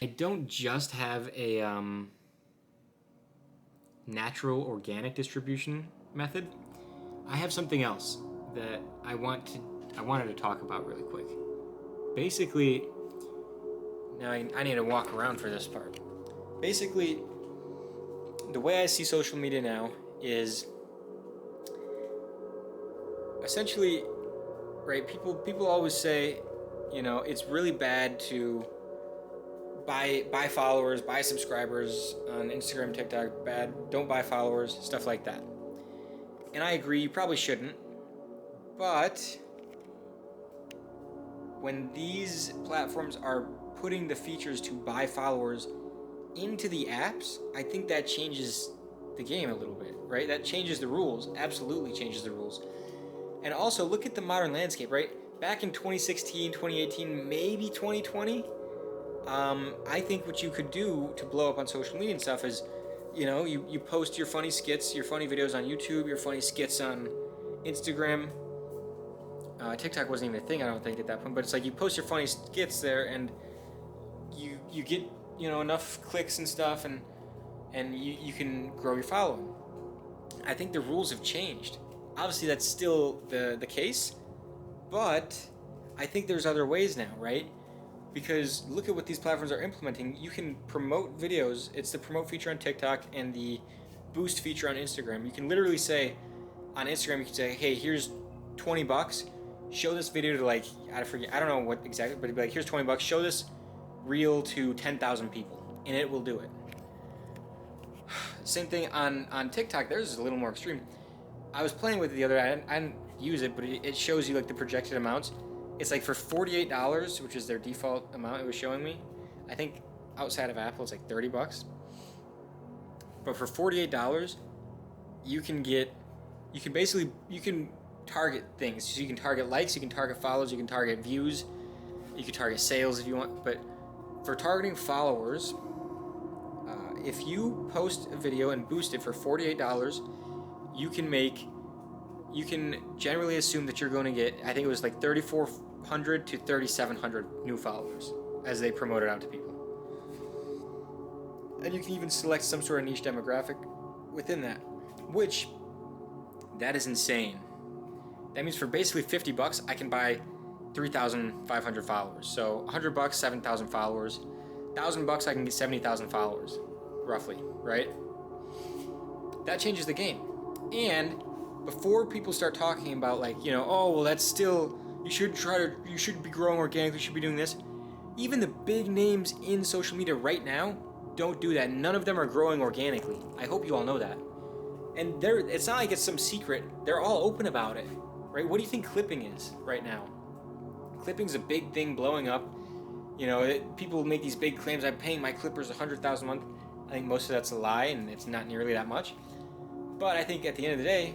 I don't just have a natural organic distribution method. I have something else that I wanted to talk about really quick. Basically, now I need to walk around for this part. Basically, the way I see social media now is essentially, right, people always say, it's really bad to buy followers, buy subscribers on Instagram, TikTok, bad, don't buy followers, stuff like that. And I agree, you probably shouldn't. But when these platforms are putting the features to buy followers into the apps, I think that changes the game a little bit, right? That changes the rules, absolutely changes the rules. And also, look at the modern landscape, right? Back in 2016, 2018, maybe 2020, I think what you could do to blow up on social media and stuff is, you post your funny skits, your funny videos on YouTube, your funny skits on Instagram. TikTok wasn't even a thing, I don't think, at that point. But it's like you post your funny skits there, and you get enough clicks and stuff, and you can grow your following. I think the rules have changed. Obviously, that's still the case, but I think there's other ways now, right? Because look at what these platforms are implementing. You can promote videos. It's the promote feature on TikTok and the boost feature on Instagram. You can literally say on Instagram, you can say, hey, here's $20. Show this video to I don't know what exactly, but it'd be like, here's $20. Show this reel to 10,000 people, and it will do it. Same thing on TikTok. Theirs is a little more extreme. I was playing with it the other day. I didn't use it, but it shows you like the projected amounts. It's like for $48, which is their default amount it was showing me. I think outside of Apple it's like $30. But for $48, you can target things. So you can target likes, you can target follows, you can target views, you can target sales if you want. But for targeting followers, if you post a video and boost it for $48, you can generally assume that you're going to get, I think it was like 3,400 to 3,700 new followers as they promote it out to people. And you can even select some sort of niche demographic within that, which, that is insane. That means for basically $50, I can buy 3,500 followers. So $100, 7,000 followers. $1,000, I can get 70,000 followers, roughly, right? That changes the game. And before people start talking about that's still, you should be growing organically, you should be doing this. Even the big names in social media right now don't do that. None of them are growing organically. I hope you all know that. And it's not like it's some secret. They're all open about it, right? What do you think clipping is right now? Clipping's a big thing blowing up. People make these big claims. I'm paying my clippers $100,000 a month. I think most of that's a lie, and it's not nearly that much. But I think at the end of the day,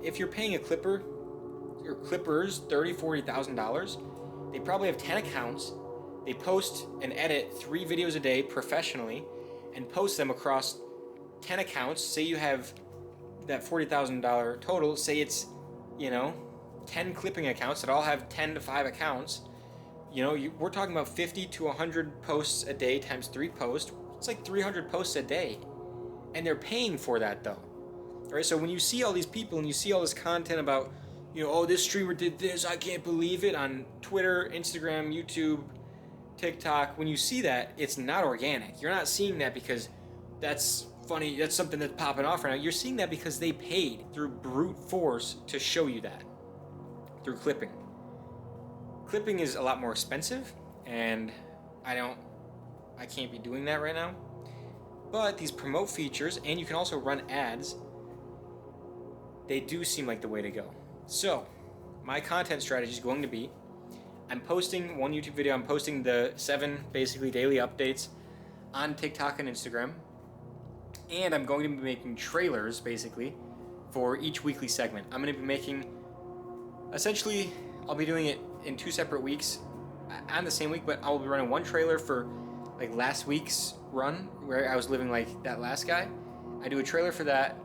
if you're paying a clipper or clippers $30,000, $40,000, they probably have 10 accounts. They post and edit 3 videos a day professionally and post them across 10 accounts. Say you have that $40,000 total. Say it's, 10 clipping accounts that all have 10 to 5 accounts. We're talking about 50 to 100 posts a day times 3 posts. It's like 300 posts a day. And they're paying for that though. All right, so when you see all these people and you see all this content about, this streamer did this, I can't believe it, on Twitter, Instagram, YouTube, TikTok, when you see that, it's not organic. You're not seeing that because that's funny, that's something that's popping off right now. You're seeing that because they paid through brute force to show you that, through clipping. Clipping is a lot more expensive, and I can't be doing that right now. But these promote features, and you can also run ads, they do seem like the way to go. So, my content strategy is going to be, I'm posting one YouTube video, I'm posting the 7 basically daily updates on TikTok and Instagram, and I'm going to be making trailers basically for each weekly segment. I'm going to be making, essentially, I'll be doing it in 2 separate weeks on the same week, but I'll be running one trailer for like last week's run where I was living like that last guy. I do a trailer for that.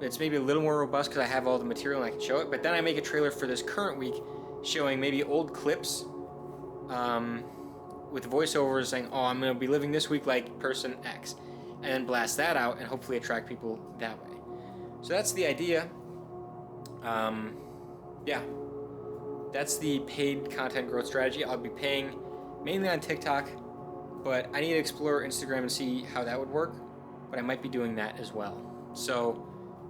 It's maybe a little more robust because I have all the material and I can show it. But then I make a trailer for this current week showing maybe old clips with voiceovers saying, oh, I'm going to be living this week like person X, and then blast that out and hopefully attract people that way. So that's the idea. Yeah, that's the paid content growth strategy. I'll be paying mainly on TikTok, but I need to explore Instagram and see how that would work, but I might be doing that as well. So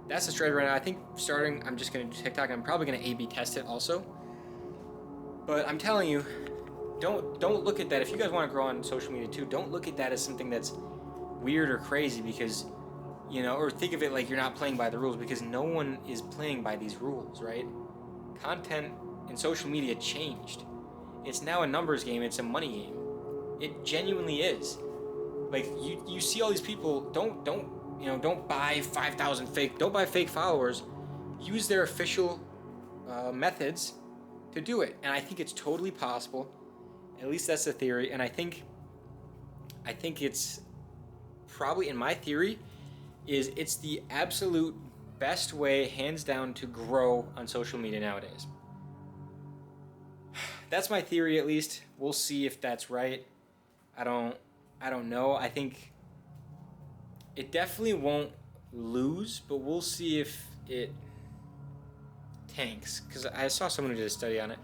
that's the strategy right now. I think starting, I'm just going to do TikTok. I'm probably going to A/B test it also. But I'm telling you, don't look at that. If you guys want to grow on social media too, don't look at that as something that's weird or crazy, because, you know, or think of it like you're not playing by the rules, because no one is playing by these rules, right? Content in social media changed. It's now a numbers game. It's a money game. It genuinely is. Like, you see all these people, don't buy 5,000 fake, don't buy fake followers. Use their official methods to do it. And I think it's totally possible. At least that's the theory. And I think it's probably, in my theory, it's the absolute best way, hands down, to grow on social media nowadays. That's my theory, at least. We'll see if that's right. I don't know. I think it definitely won't lose, but we'll see if it tanks. Because I saw someone who did a study on it,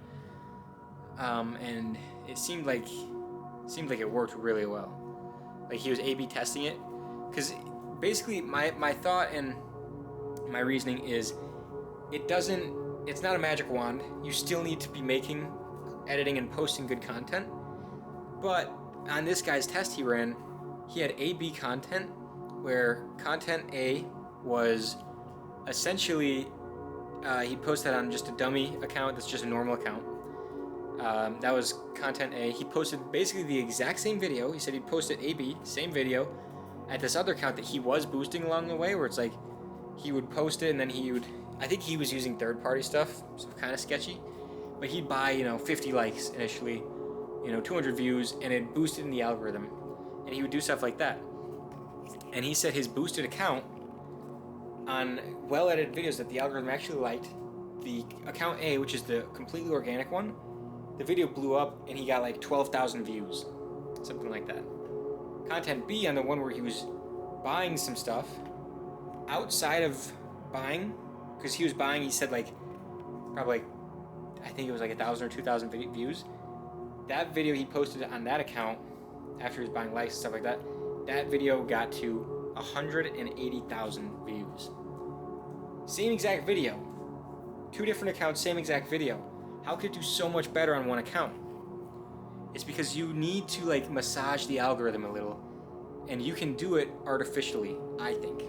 and it seemed like it worked really well. Like, he was A/B testing it. Because basically, my thought and my reasoning is, it's not a magic wand. You still need to be making, editing, and posting good content. But on this guy's test he ran, he had A/B content, where content A was essentially, he posted on just a dummy account that's just a normal account. That was content A. He posted basically the exact same video. He said he'd posted A/B, same video, at this other account that he was boosting along the way, where it's like he would post it and then I think he was using third-party stuff, so kind of sketchy, but he'd buy, 50 likes initially, 200 views, and it boosted in the algorithm, and he would do stuff like that. And he said his boosted account, on well-edited videos that the algorithm actually liked, the account A, which is the completely organic one, the video blew up and he got like 12,000 views, something like that. Content B, on the one where he was buying some stuff outside of buying, because he was buying, he said probably I think it was 1,000 or 2,000 views. That video he posted on that account after he was buying likes and stuff like that, that video got to 180,000 views. Same exact video. 2 different accounts, same exact video. How could it do so much better on one account? It's because you need to massage the algorithm a little, and you can do it artificially, I think.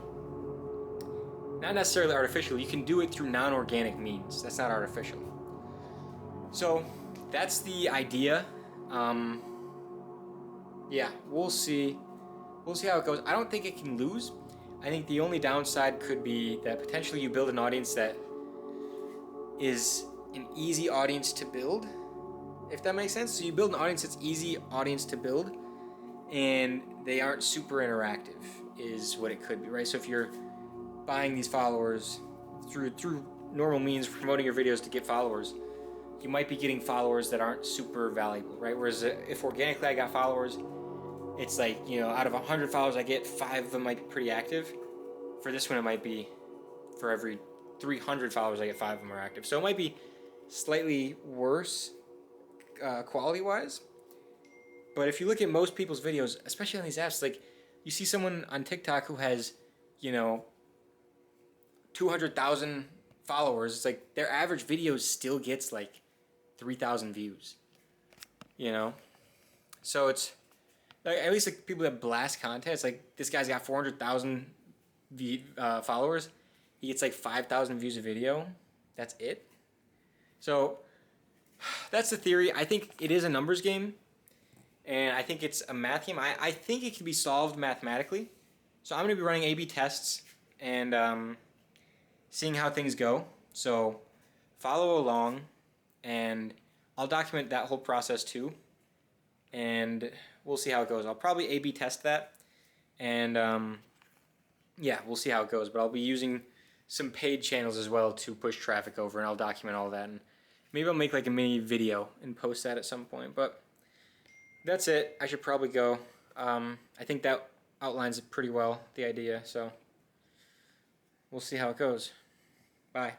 Not necessarily artificial, you can do it through non-organic means. That's not artificial. So that's the idea. Yeah, we'll see. We'll see how it goes. I don't think it can lose. I think the only downside could be that potentially you build an audience that is an easy audience to build, if that makes sense. So you build an audience that's easy audience to build, and they aren't super interactive, is what it could be, right? So if you're buying these followers through normal means, promoting your videos to get followers, you might be getting followers that aren't super valuable, right? Whereas if organically I got followers, it's out of 100 followers I get, 5 of them might be pretty active. For this one, it might be for every 300 followers I get, 5 of them are active. So it might be slightly worse quality-wise. But if you look at most people's videos, especially on these apps, you see someone on TikTok who has, 200,000 followers. It's their average video still gets 3,000 views. So it's at least people that blast content. It's this guy's got 400,000 followers. He gets 5,000 views a video. That's it. So that's the theory. I think it is a numbers game, and I think it's a math game. I think it can be solved mathematically. So I'm going to be running A/B tests and seeing how things go. So follow along, and I'll document that whole process too, and we'll see how it goes. I'll probably A/B test that, and yeah, we'll see how it goes. But I'll be using some paid channels as well to push traffic over, and I'll document all that. And maybe I'll make a mini video and post that at some point. But that's it. I should probably go. I think that outlines it pretty well, the idea, so we'll see how it goes. Bye.